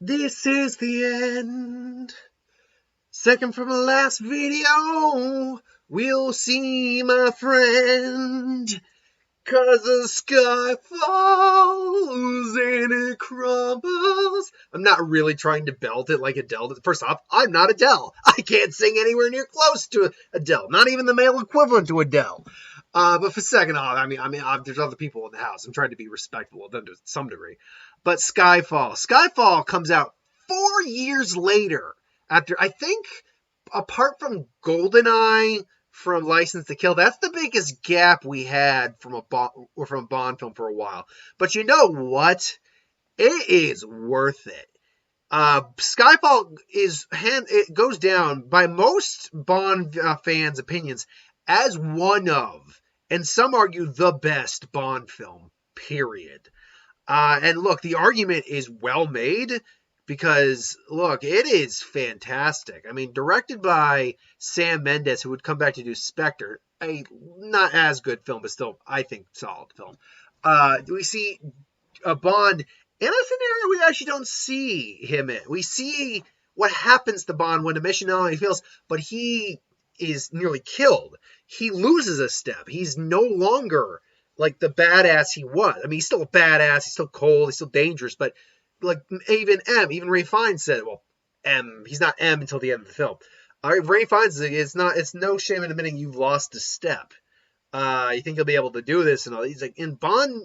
This is the end. Second from the last video. We'll see, my friend. 'Cause the sky falls and it crumbles. I'm not really trying to belt it like Adele. First off, I'm not Adele. I can't sing anywhere near close to Adele. Not even the male equivalent to Adele. But for second off, there's other people in the house. I'm trying to be respectful of them to some degree. But Skyfall comes out 4 years later. After, I think, apart from GoldenEye, from License to Kill, that's the biggest gap we had from a Bond film for a while. But you know what? It is worth it. Skyfall it goes down by most Bond fans' opinions as one of, and some argue the best Bond film. Period. And look, the argument is well made because, look, it is fantastic. I mean, directed by Sam Mendes, who would come back to do Spectre, a not as good film, but still, I think, solid film. We see a Bond in a scenario we actually don't see him in. We see what happens to Bond when a mission not only fails, but he is nearly killed. He loses a step. He's no longer like the badass he was. I mean, he's still a badass. He's still cold. He's still dangerous. But like even Ray Fiennes said, well, he's not M until the end of the film. Ray Fiennes, it's no shame in admitting you've lost a step. You think he'll be able to do this and all. He's like, and Bond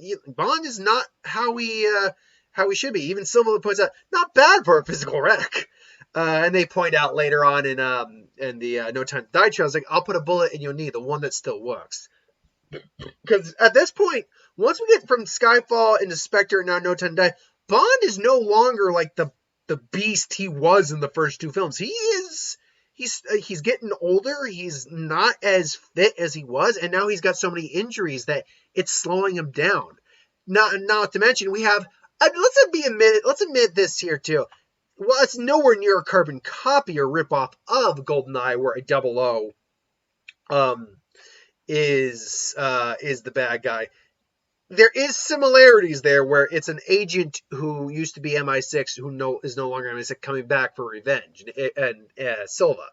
is not how we should be. Even Silva points out, not bad for a physical wreck. And they point out later on in the No Time to Die trial, like, I'll put a bullet in your knee, the one that still works. Because at this point, once we get from Skyfall into Spectre and now No Time to Die, Bond is no longer like the beast he was in the first two films. He's getting older. He's not as fit as he was, and now he's got so many injuries that it's slowing him down. Not to mention we have. Let's admit this here too. Well, it's nowhere near a carbon copy or ripoff of GoldenEye, where a 00 is the bad guy. There is similarities there where it's an agent who used to be MI6 who is no longer MI6 coming back for revenge, and Silva.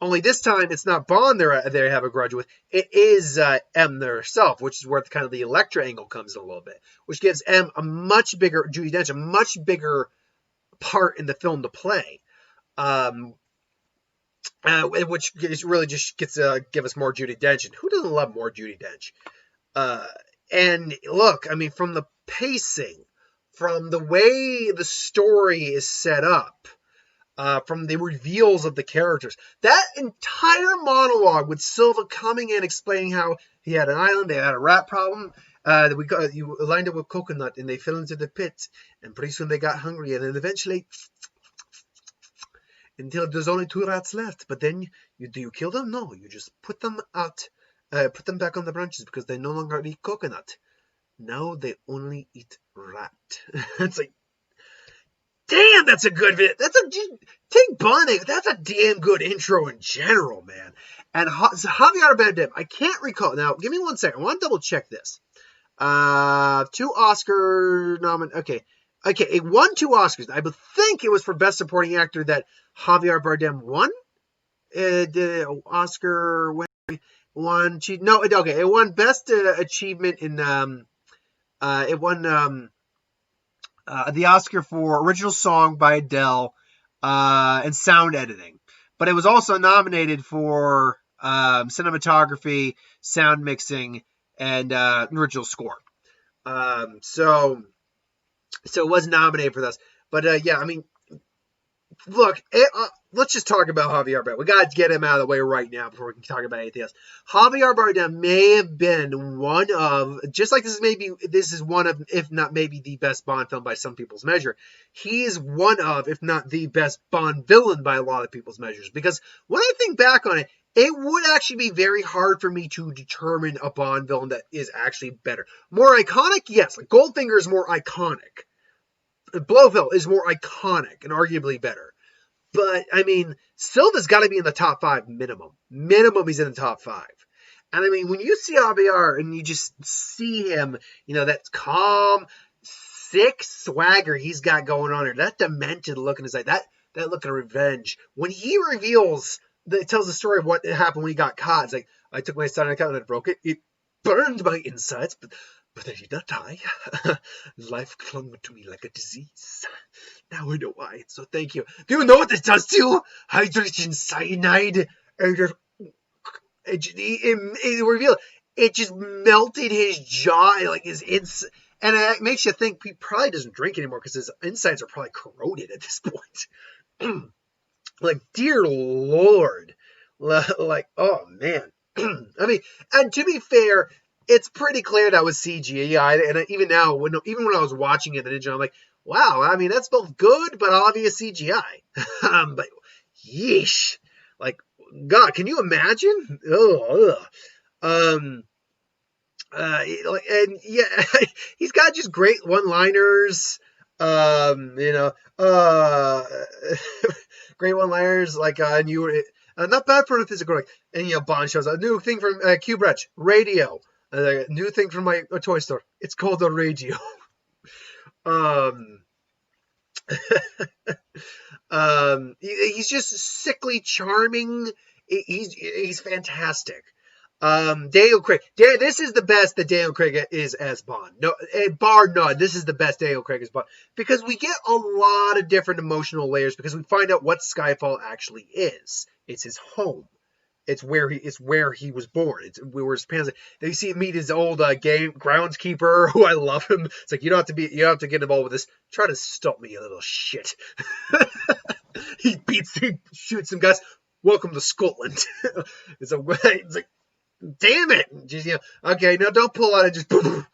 Only this time it's not Bond they have a grudge with. It is M herself, which is where kind of the Elektra angle comes in a little bit, which gives M a much bigger, Judi Dench, a much bigger part in the film to play. Which really just gets to give us more Judi Dench. And who doesn't love more Judi Dench? And look, I mean, from the pacing, from the way the story is set up, from the reveals of the characters, that entire monologue with Silva coming in explaining how he had an island, they had a rat problem, you lined up with coconut and they fell into the pit, and pretty soon they got hungry, and then eventually until there's only 2 rats left. But then do you kill them? No, you just put them out, put them back on the branches because they no longer eat coconut. Now they only eat rat. It's like, damn, that's a good bit. Take Bonnet. That's a damn good intro in general, man. And Javier Bardem, I can't recall. Now, give me 1 second. I want to double check this. 2 Oscar nominations. Okay, it won 2 Oscars. I think it was for Best Supporting Actor that Javier Bardem won. The Oscar won. It won Best Achievement in. It won the Oscar for Original Song by Adele and Sound Editing. But it was also nominated for Cinematography, Sound Mixing, and Original Score. So it was nominated for this. But yeah, I mean, look, let's just talk about Javier Bardem. We got to get him out of the way right now before we can talk about anything else. Javier Bardem may have been one of, just like this is one of, if not maybe the best Bond film by some people's measure. He is one of, if not the best Bond villain by a lot of people's measures. Because when I think back on it, it would actually be very hard for me to determine a Bond villain that is actually better. More iconic? Yes. Like Goldfinger is more iconic. Blofeld is more iconic and arguably better. But, I mean, Silva's got to be in the top 5 minimum. Minimum, he's in the top 5. And, I mean, when you see Javier and you just see him, that's calm, sick swagger he's got going on here. That demented look in his eye, that look of revenge. When he reveals, it tells the story of what happened when he got caught. It's like, I took my cyanide account and I broke it. It burned my insides, but I did not die. Life clung to me like a disease. Now I know why. So thank you. Do you know what this does to you? Hydrogen cyanide. It revealed it just melted his jaw, like his and it makes you think he probably doesn't drink anymore because his insides are probably corroded at this point. Like, dear Lord, like, oh man. I mean, and to be fair, it's pretty clear that was CGI, and even now, even when I was watching it, I'm like, wow, I mean, that's both good but obvious CGI. But yeesh, like, God, can you imagine? And yeah, he's got just great one-liners. Great one-liners like not bad for the physical. Like, and Bond shows a new thing from Cube Retch radio. New thing from my toy store. It's called a radio. He's just sickly charming. He's fantastic. Daniel Craig. This is the best that Daniel Craig is as Bond. No, bar none. This is the best Daniel Craig as Bond because we get a lot of different emotional layers because we find out what Skyfall actually is. It's his home. It's where he was born. It's where his parents. Then you see him meet his old game groundskeeper, who I love him. It's like you don't have to get involved with this. Try to stop me, you little shit. he shoots some guys. Welcome to Scotland. It's like, damn it. Just, okay, now don't pull out and just boom.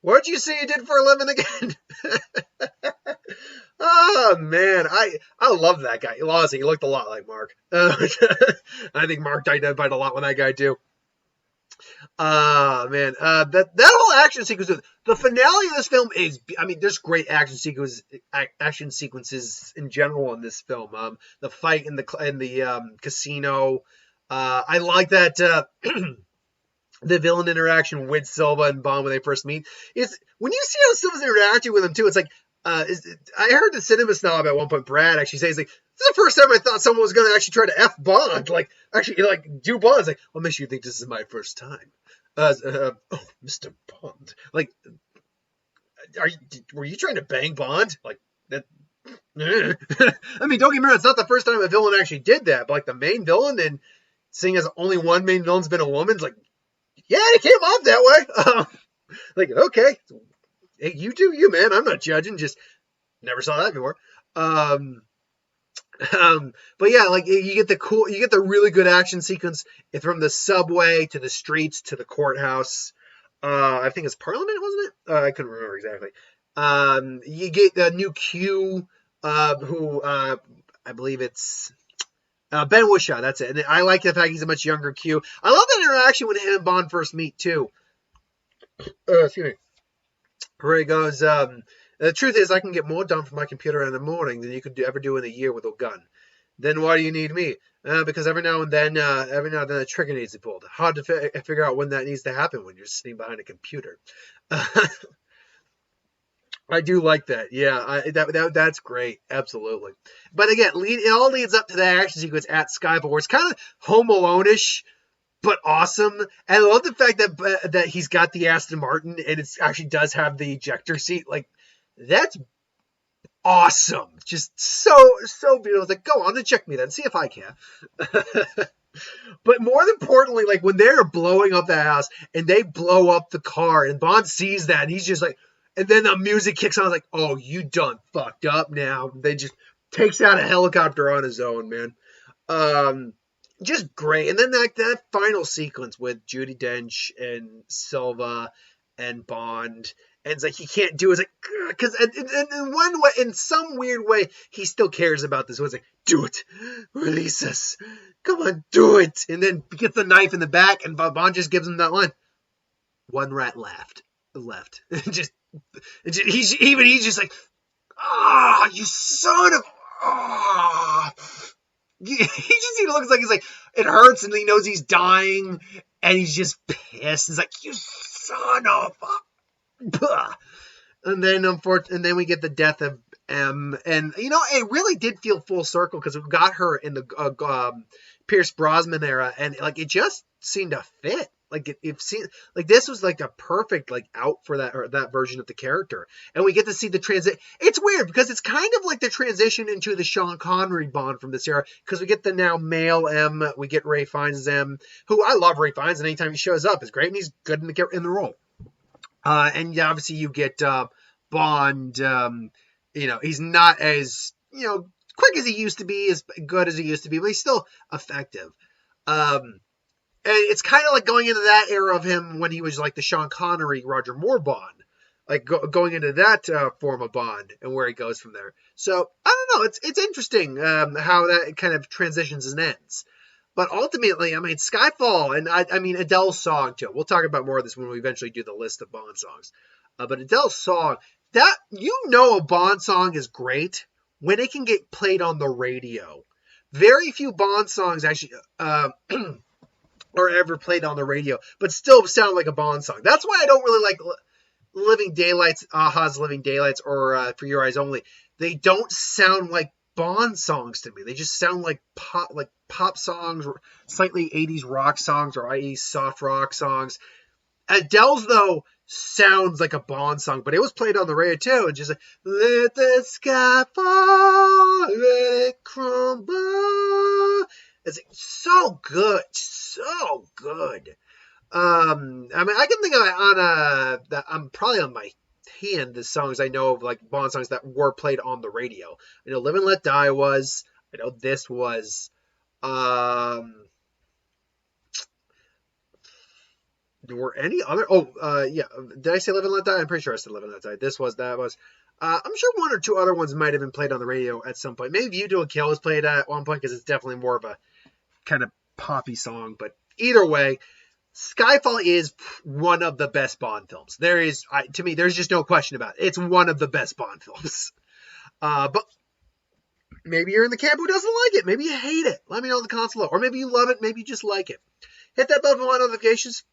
What'd you say you did for a living again? Oh, man. I love that guy. Honestly, he looked a lot like Mark. I think Mark identified a lot with that guy, too. Man. That whole action sequence, the finale of this film is, I mean, there's great action sequences in general in this film. The fight in the casino. I like that the villain interaction with Silva and Bond when they first meet. Is when you see how Silva's interacting with him too, it's like I heard the cinema snob at one point, Brad, actually say, he's like, this is the first time I thought someone was going to actually try to F Bond, like do Bond. It's like, what makes you think this is my first time? Oh, Mr. Bond, like, were you trying to bang Bond? Like that. I mean, don't get me wrong, it's not the first time a villain actually did that, but like the main villain, and seeing as only one main villain's been a woman, it's like, yeah, it came off that way. Like, okay, hey, you do you, man. I'm not judging. Just never saw that before. But yeah, like you get the really good action sequence from the subway to the streets to the courthouse. I think it's Parliament, wasn't it? I couldn't remember exactly. You get the new Q, who I believe it's Ben Whishaw. That's it. And I like the fact he's a much younger Q. I love that interaction when him and Bond first meet too. Excuse me. Where he goes, the truth is I can get more done from my computer in the morning than you could ever do in a year with a gun. Then why do you need me? Because every now and then a trigger needs to be pulled. Hard to figure out when that needs to happen when you're sitting behind a computer. I do like that. Yeah, that's great. Absolutely. But again, it all leads up to the action sequence at Skyfall, where it's kind of Home Alone-ish, but awesome. And I love the fact that he's got the Aston Martin and it actually does have the ejector seat. Like, that's awesome. Just so beautiful. It's like, go on and check me then. See if I can. But more importantly, like when they're blowing up the house and they blow up the car and Bond sees that and he's just like, and then the music kicks on. I was like, oh, you done fucked up now. They just takes out a helicopter on his own, man. Just great. And then that final sequence with Judi Dench and Silva and Bond, and it's like he can't do it. It's like, because in one way, in some weird way, he still cares about this. So it's like, do it, release us, come on, do it. And then gets the knife in the back, and Bond just gives him that line. One rat left. He's just like, you son of. He looks like he's like, it hurts and he knows he's dying and he's just pissed. He's like, you son of a. And then we get the death of M, and it really did feel full circle because we got her in the Pierce Brosnan era, and like it just seemed to fit. Like it seemed like this was like a perfect like out for that version of the character, and we get to see the transit. It's weird because it's kind of like the transition into the Sean Connery Bond from this era because we get the now male M, we get Ray Fiennes' M, who I love Ray Fiennes, and anytime he shows up is great, and he's good in the role. And obviously you get Bond. He's not as quick as he used to be, as good as he used to be, but he's still effective. And it's kind of like going into that era of him when he was like the Sean Connery, Roger Moore Bond, like going into that form of Bond and where he goes from there. So I don't know. It's interesting how that kind of transitions and ends. But ultimately, I mean, Skyfall, and I mean, Adele's song, too. We'll talk about more of this when we eventually do the list of Bond songs. But Adele's song, a Bond song is great when it can get played on the radio. Very few Bond songs actually are ever played on the radio, but still sound like a Bond song. That's why I don't really like Living Daylights, Aha's Living Daylights, or For Your Eyes Only. They don't sound like Bond songs to me. They just sound like pop songs, or slightly 80s rock songs, or 80s soft rock songs. Adele's, though, sounds like a Bond song, but it was played on the radio, too. And just like, let the sky fall, let it crumble. It's so good. So good. I mean, I can think of that I'm probably on my hand the songs I know of, like Bond songs that were played on the radio. I know Live and Let Die was. I know this was. Were any other? Yeah. Did I say Live and Let Die? I'm pretty sure I said Live and Let Die. This was, that was. I'm sure one or two other ones might have been played on the radio at some point. Maybe View to a Kill was played at one point because it's definitely more of a kind of poppy song. But either way, Skyfall is one of the best Bond films. To me, there's just no question about it. It's one of the best Bond films. But maybe you're in the camp who doesn't like it. Maybe you hate it. Let me know in the comments below. Or maybe you love it. Maybe you just like it. Hit that bell for notifications.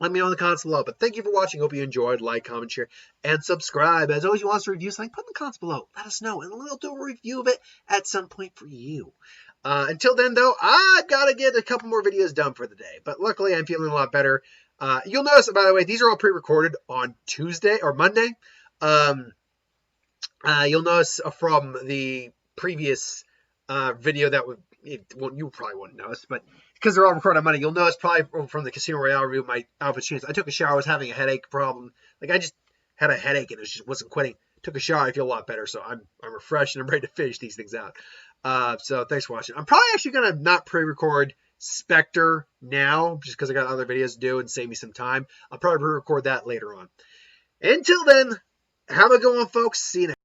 Let me know in the comments below. But thank you for watching. Hope you enjoyed. Like, comment, share, and subscribe. As always, you want us to review something, put in the comments below. Let us know, and we'll do a review of it at some point for you. Until then, though, I've got to get a couple more videos done for the day. But luckily, I'm feeling a lot better. You'll notice, by the way, these are all pre-recorded on Tuesday or Monday. You'll notice from the previous video that you probably wouldn't notice, but because they're all recorded on Monday, you'll notice probably from the Casino Royale review, my outfit changed. I took a shower. I was having a headache problem. Like, I just had a headache and it just wasn't quitting. Took a shower. I feel a lot better, so I'm refreshed and I'm ready to finish these things out. So thanks for watching. I'm probably actually going to not pre-record Spectre now, just because I got other videos to do and save me some time. I'll probably re-record that later on. Until then, have a good one, folks. See you next time.